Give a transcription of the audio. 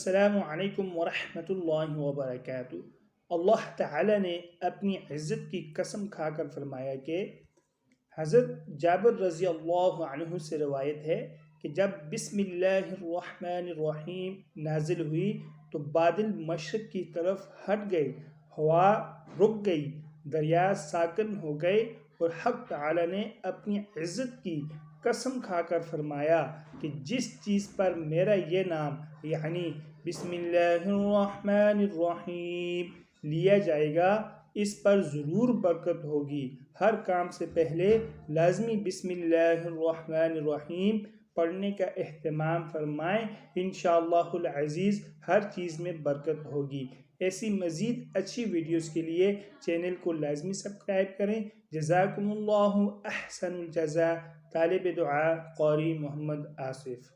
السلام علیکم ورحمۃ اللہ وبرکاتہ۔ اللہ تعالی نے اپنی عزت کی قسم کھا کر فرمایا کہ حضرت جابر رضی اللہ عنہ سے روایت ہے کہ جب بسم اللہ الرحمن الرحیم نازل ہوئی تو بادل مشرق کی طرف ہٹ گئے، ہوا رک گئی، دریا ساکن ہو گئے اور حق تعالی نے اپنی عزت کی قسم کھا کر فرمایا کہ جس چیز پر میرا یہ نام یعنی بسم اللہ الرحمن الرحیم لیا جائے گا اس پر ضرور برکت ہوگی۔ ہر کام سے پہلے لازمی بسم اللہ الرحمن الرحیم پڑھنے کا اہتمام فرمائیں، انشاءاللہ العزیز ہر چیز میں برکت ہوگی۔ ایسی مزید اچھی ویڈیوز کے لیے چینل کو لازمی سبسکرائب کریں۔ جزاکم اللہ احسن الجزاء۔ طالب دعا قاری محمد آصف۔